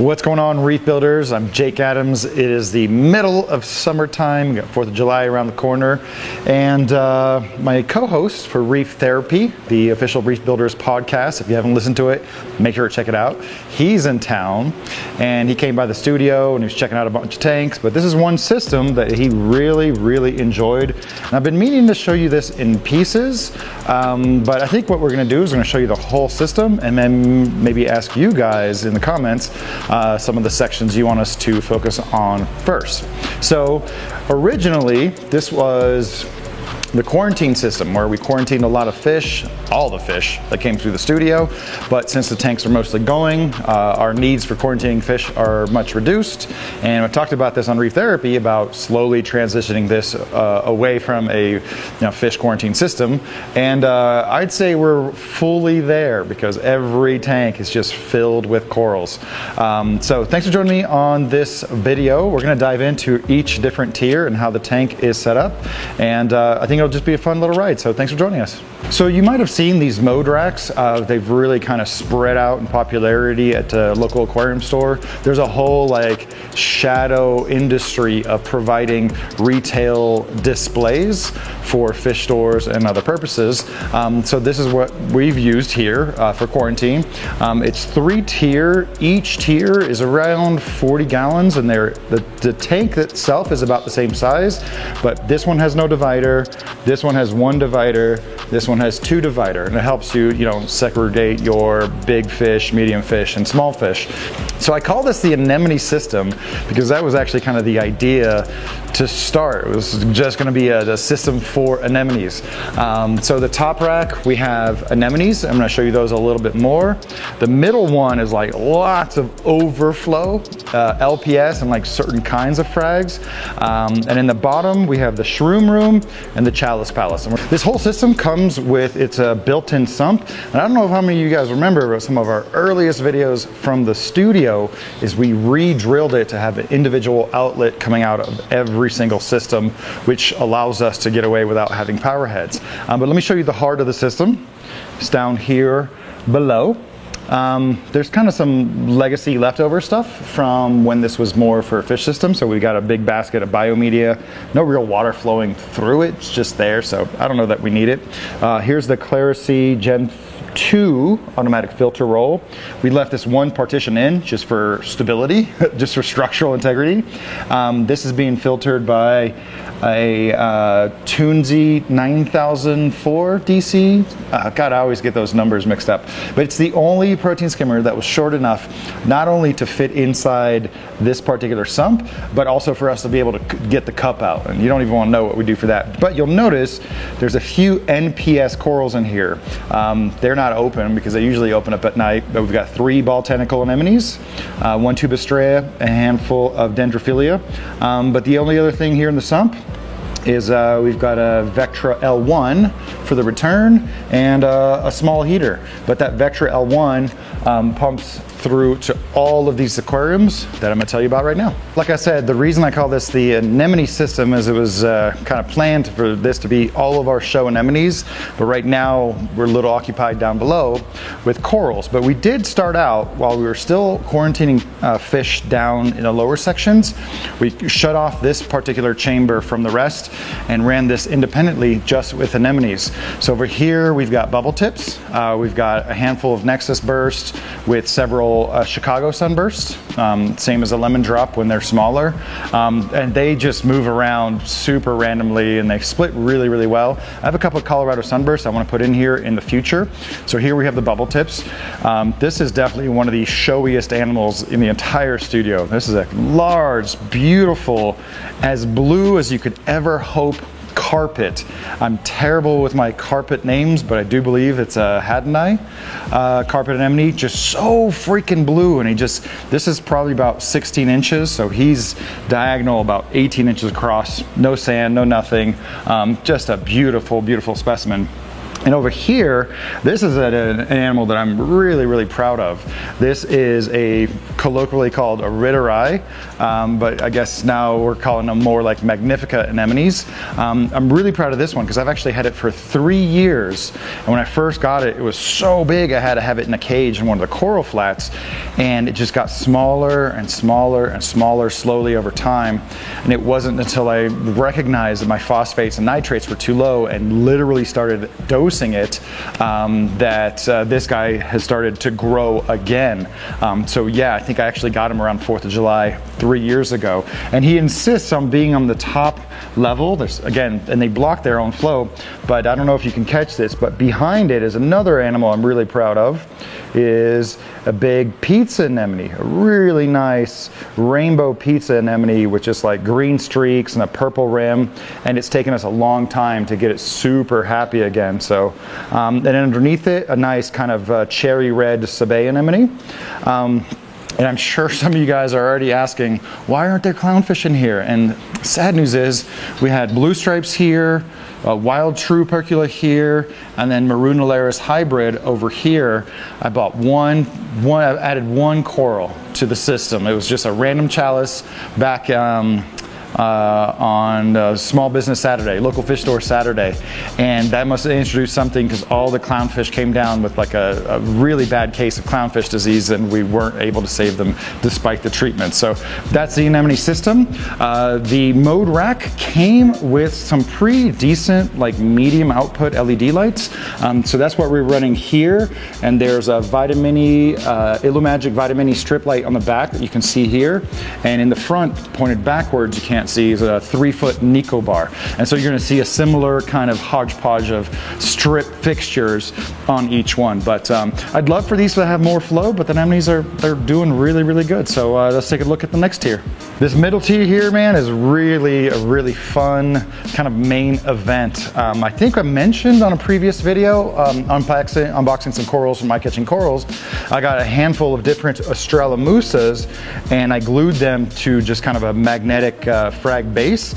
What's going on, Reef Builders? I'm Jake Adams. It is the middle of summertime. We got 4th of July around the corner. And my co-host for Reef Therapy, the official Reef Builders podcast, if you haven't listened to it, make sure to check it out. He's in town and he came by the studio and he was checking out a bunch of tanks. But this is one system that he really enjoyed. And I've been meaning to show you this in pieces, but I think what we're going to do is we're going to show you the whole system and then maybe ask you guys in the comments some of the sections you want us to focus on first. So originally this was the quarantine system, where we quarantined a lot of fish, all the fish that came through the studio. But since the tanks are mostly going, our needs for quarantining fish are much reduced. And I've talked about this on Reef Therapy about slowly transitioning this away from a fish quarantine system. And I'd say we're fully there because every tank is just filled with corals. So thanks for joining me on this video. We're going to dive into each different tier and how the tank is set up. And I think it'll just be a fun little ride, so thanks for joining us. So you might have seen these mode racks. They've really kind of spread out in popularity at a local aquarium store. There's a whole shadow industry of providing retail displays for fish stores and other purposes. So this is what we've used here for quarantine. It's 3-tier. Each tier is around 40 gallons, and the tank itself is about the same size, but this one has no divider. This one has 1 divider, this one has 2 divider, and it helps you, segregate your big fish, medium fish, and small fish. So I call this the anemone system because that was actually kind of the idea to start. It was just going to be a system for anemones. So the top rack, we have anemones. I'm going to show you those a little bit more. The middle one is lots of overflow, LPS, and certain kinds of frags. And in the bottom, we have the shroom room and the chalice palace. And this whole system comes with its built-in sump. And I don't know how many of you guys remember, but some of our earliest videos from the studio is we re-drilled it to have an individual outlet coming out of every single system, which allows us to get away without having power heads. But let me show you the heart of the system. It's down here below. There's kind of some legacy leftover stuff from when this was more for a fish system. So we got a big basket of biomedia, no real water flowing through it, it's just there. So I don't know that we need it. Here's the Clarity Gen 2 automatic filter roll. We left this one partition in just for stability, just for structural integrity. This is being filtered by a Tunzi 9004 DC. God, I always get those numbers mixed up. But it's the only protein skimmer that was short enough not only to fit inside this particular sump, but also for us to be able to get the cup out. And you don't even want to know what we do for that. But you'll notice there's a few NPS corals in here. They're not open because they usually open up at night, but we've got 3 ball tentacle anemones, 1 tubostrea, a handful of dendrophilia. But the only other thing here in the sump is we've got a Vectra L1 for the return and a small heater. But that Vectra L1 pumps through to all of these aquariums that I'm going to tell you about right now. Like I said, the reason I call this the anemone system is it was kind of planned for this to be all of our show anemones, but right now we're a little occupied down below with corals. But we did start out, while we were still quarantining fish down in the lower sections, we shut off this particular chamber from the rest and ran this independently just with anemones. So over here we've got bubble tips, we've got a handful of Nexus bursts with several Chicago sunbursts, same as a lemon drop when they're smaller, and they just move around super randomly and they split really well. I have a couple of Colorado sunbursts I want to put in here in the future. So here we have the bubble tips. This is definitely one of the showiest animals in the entire studio. This is a large, beautiful, as blue as you could ever hope carpet. I'm terrible with my carpet names, but I do believe it's a Haddonii carpet anemone, just so freaking blue. And this is probably about 16 inches, so he's diagonal about 18 inches across, no sand, no nothing, just a beautiful specimen. And over here, this is an animal that I'm really, really proud of. This is a colloquially called Iridorai, but I guess now we're calling them more like Magnifica anemones. I'm really proud of this one because I've actually had it for 3 years. And when I first got it, it was so big I had to have it in a cage in one of the coral flats. And it just got smaller and smaller and smaller slowly over time. And it wasn't until I recognized that my phosphates and nitrates were too low and literally started dosing it that this guy has started to grow again. So yeah, I think I actually got him around 4th of July 3 years ago. And he insists on being on the top level. There's, again, and they block their own flow, but I don't know if you can catch this, but behind it is another animal I'm really proud of, is a big pizza anemone, a really nice rainbow pizza anemone with just like green streaks and a purple rim, and it's taken us a long time to get it super happy again. So, and underneath it, a nice kind of cherry red Sabay anemone. And I'm sure some of you guys are already asking, why aren't there clownfish in here? And sad news is, we had blue stripes here, wild true percula here, and then maroon alaris hybrid over here. I bought I added one coral to the system. It was just a random chalice back on Small Business Saturday, local fish store Saturday, and that must have introduced something because all the clownfish came down with like a really bad case of clownfish disease, and we weren't able to save them despite the treatment. So that's the anemone system. The mode rack came with some pretty decent like medium output LED lights, so that's what we're running here, and there's a Vitamini, Illumagic Vitamini strip light on the back that you can see here, and in the front, pointed backwards, you can't see, is a 3-foot Nico bar. And so you're going to see a similar kind of hodgepodge of strip fixtures on each one. But I'd love for these to have more flow, but the anemones they're doing really, really good. So let's take a look at the next tier. This middle tier here, man, is really a really fun kind of main event. I think I mentioned on a previous video, unboxing some corals from My Catching Corals, I got a handful of different Australomusas, and I glued them to just kind of a magnetic frag base,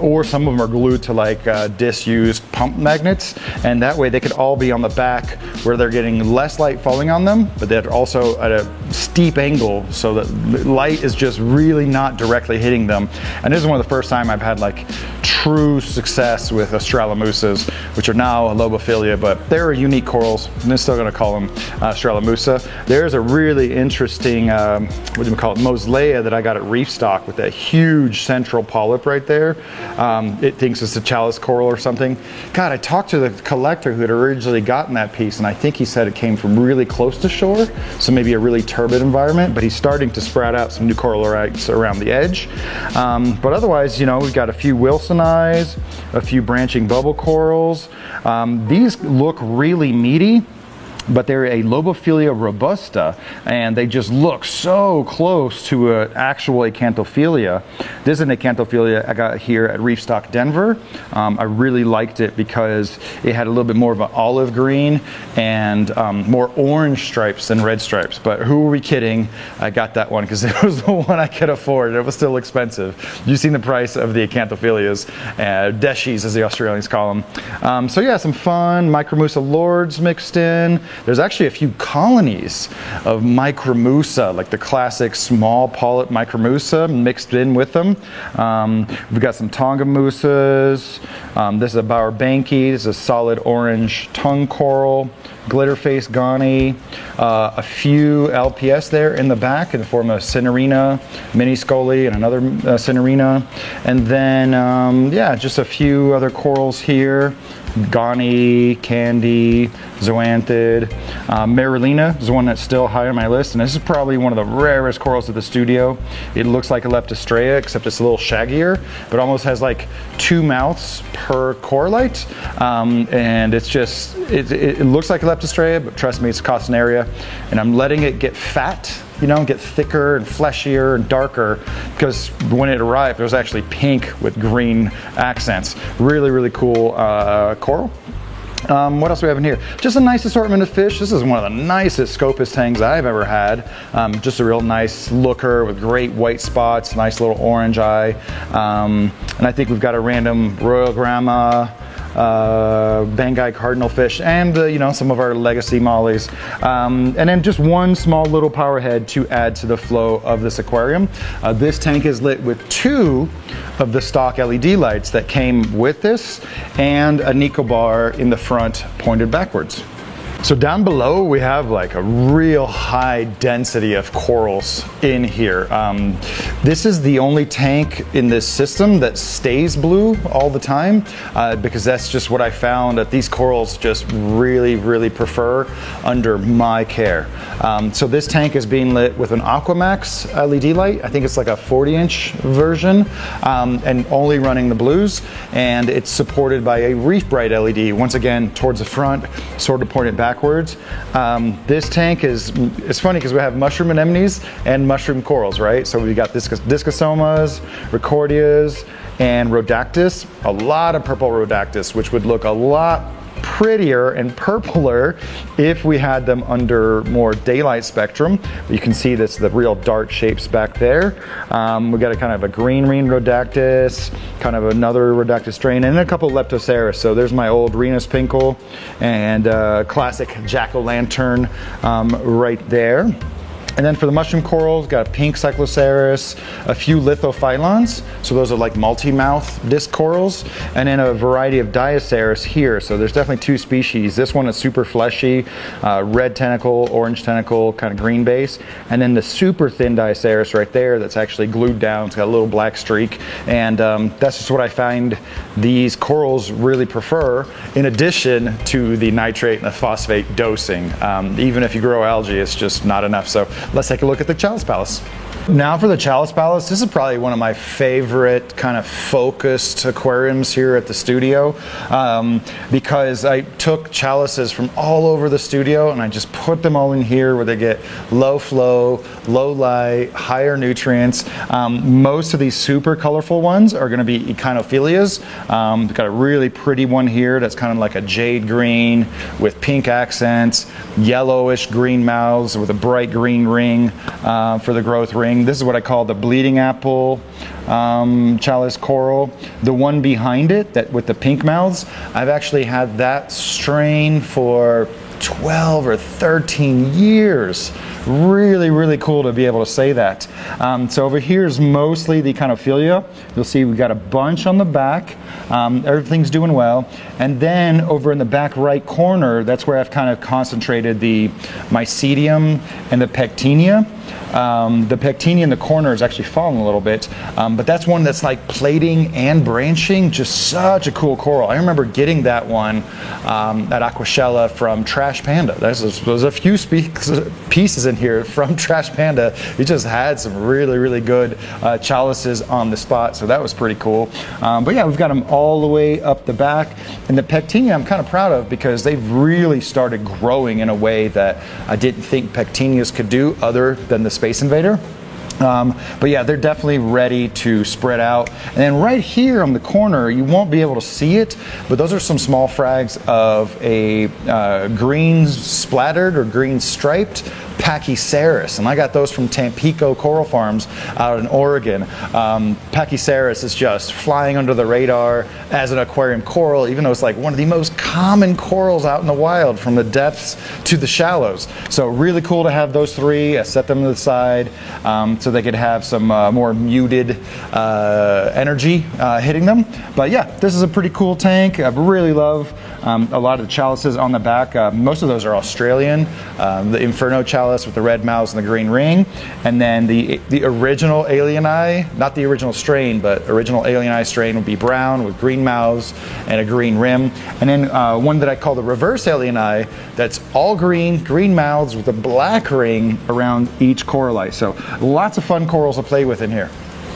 or some of them are glued to like disused pump magnets, and that way they could all be on the back where they're getting less light falling on them, but they're also at a steep angle so that light is just really not directly hitting them. And this is one of the first time I've had like true success with Australomusas, which are now Lobophilia, but they're unique corals, and I'm still going to call them Australomusa. There's a really interesting, what do you call it, Moslea that I got at Reef Stock with that huge central polyp right there. It thinks it's a chalice coral or something. God, I talked to the collector who had originally gotten that piece, and I think he said it came from really close to shore, so maybe a really turbid environment, but he's starting to sprout out some new corallarites around the edge. But otherwise, you know, we've got a few Wilsonii, a few branching bubble corals. These look really meaty, but they're a Lobophilia robusta, and they just look so close to an actual Acanthophilia. This is an Acanthophilia I got here at Reef Stock Denver. I really liked it because it had a little bit more of an olive green and more orange stripes than red stripes. But who are we kidding? I got that one because it was the one I could afford. It was still expensive. You've seen the price of the Acanthophilas, Deshies as the Australians call them. So yeah, some fun Micromusa lords mixed in. There's actually a few colonies of Micromusa, like the classic small polyp Micromusa mixed in with them. We've got some Tongamusas. This is a Bowerbanki. This is a solid orange tongue coral. Glitterface Gani, a few LPS there in the back in the form of Cinerina, Mini Scoli, and another Cinerina. And then, yeah, just a few other corals here. Gani, Candy, Zoanthid. Marulina is one that's still high on my list, and this is probably one of the rarest corals at the studio. It looks like a Leptostrea, except it's a little shaggier, but almost has like 2 mouths per corallite. And it's just, it looks like a Leptostrea, but trust me, it's Costneria. And I'm letting it get fat, you know, get thicker and fleshier and darker, because when it arrived, it was actually pink with green accents. Really, really cool coral. What else do we have in here? Just a nice assortment of fish. This is one of the nicest Scopus tangs I've ever had. Just a real nice looker with great white spots, nice little orange eye. And I think we've got a random Royal Grandma, Banggai cardinalfish, and you know, some of our legacy mollies. And then just one small little power head to add to the flow of this aquarium. This tank is lit with 2 of the stock LED lights that came with this, and a Nico bar in the front pointed backwards. So down below we have like a real high density of corals in here. This is the only tank in this system that stays blue all the time, because that's just what I found that these corals just really prefer under my care. So this tank is being lit with an Aquamax LED light. I think it's like a 40-inch version, and only running the blues, and it's supported by a Reef Bright LED, once again towards the front, sort of pointed backwards. This tank it's funny because we have mushroom anemones and mushroom corals, right? So we've got Discosomas, Recordias, and Rhodactis. A lot of purple Rhodactis, which would look a lot prettier and purpler if we had them under more daylight spectrum. You can see this, the real dart shapes back there. We got a kind of a green Rhodactis, kind of another Rhodactis strain, and a couple of Leptoceras. So there's my old Rhenus Pinkel and classic jack-o'-lantern right there. And then for the mushroom corals, got a pink Cycloceras, a few Lithophyllons, so those are like multi-mouth disc corals, and then a variety of Diaceras here. So there's definitely 2 species. This one is super fleshy, red tentacle, orange tentacle, kind of green base, and then the super thin Diaceras right there that's actually glued down. It's got a little black streak, and that's just what I find these corals really prefer, in addition to the nitrate and the phosphate dosing. Even if you grow algae, it's just not enough. So let's take a look at the Chalice Palace. Now for the Chalice Palace, this is probably one of my favorite kind of focused aquariums here at the studio, because I took chalices from all over the studio and I just put them all in here where they get low flow, low light, higher nutrients. Most of these super colorful ones are going to be Echinophilias. We've got a really pretty one here that's kind of like a jade green with pink accents, yellowish green mouths with a bright green ring for the growth ring. This is what I call the bleeding apple chalice coral. The one behind it, that with the pink mouths, I've actually had that strain for 12 or 13 years. Really cool to be able to say that. So over here is mostly the Echinophilia. You'll see we've got a bunch on the back. Everything's doing well. And then over in the back right corner, that's where I've kind of concentrated the Mycedium and the Pectinia. The Pectinia in the corner is actually fallen a little bit, but that's one that's like plating and branching, just such a cool coral. I remember getting that one at Aquashella from Trash Panda. There's a few pieces in here from Trash Panda. He just had some really good chalices on the spot, so that was pretty cool. But yeah, we've got them all the way up the back, and the Pectinia I'm kind of proud of because they've really started growing in a way that I didn't think Pectinias could do other than the Space Invader. But yeah, they're definitely ready to spread out. And then right here on the corner, you won't be able to see it, but those are some small frags of a green splattered or green striped Pachyceras, and I got those from Tampico Coral Farms out in Oregon. Pachyceras is just flying under the radar as an aquarium coral, even though it's like one of the most common corals out in the wild, from the depths to the shallows. So really cool to have those 3. I set them to the side so they could have some more muted energy hitting them. But yeah, this is a pretty cool tank. I really love a lot of the chalices on the back. Most of those are Australian. The Inferno chalice with the red mouths and the green ring, and then the original Alieni, not the original strain, but original Alieni strain would be brown with green mouths and a green rim. And then one that I call the reverse Alieni, that's all green mouths with a black ring around each coralite. So lots of fun corals to play with in here.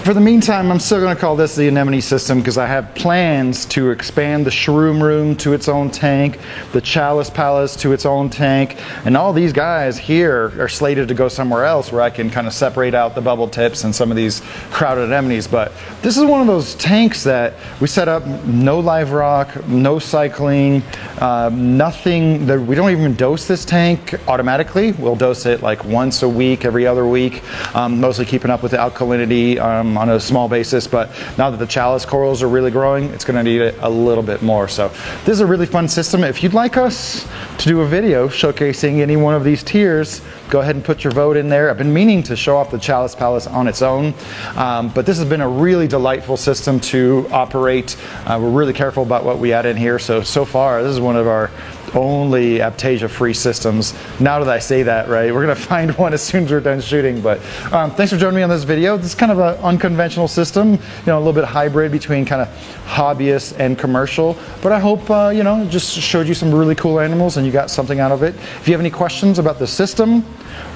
For the meantime, I'm still going to call this the anemone system because I have plans to expand the shroom room to its own tank, the Chalice Palace to its own tank, and all these guys here are slated to go somewhere else where I can kind of separate out the bubble tips and some of these crowded anemones. But this is one of those tanks that we set up, no live rock, no cycling, nothing. We don't even dose this tank automatically. We'll dose it like once a week, every other week, mostly keeping up with the alkalinity on a small basis, but now that the chalice corals are really growing, it's going to need it a little bit more. So this is a really fun system. If you'd like us to do a video showcasing any one of these tiers, go ahead and put your vote in there. I've been meaning to show off the Chalice Palace on its own, but this has been a really delightful system to operate. We're really careful about what we add in here. So far, this is one of our only Aiptasia free systems. Now that I say that, right, we're gonna find one as soon as we're done shooting. But thanks for joining me on this video. This is kind of an unconventional system, you know, a little bit hybrid between kind of hobbyist and commercial. But I hope, you know, it just showed you some really cool animals and you got something out of it. If you have any questions about the system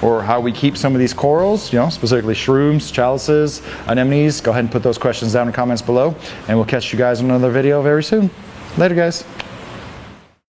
or how we keep some of these corals, you know, specifically shrooms, chalices, anemones, go ahead and put those questions down in the comments below, and we'll catch you guys in another video very soon. Later, guys.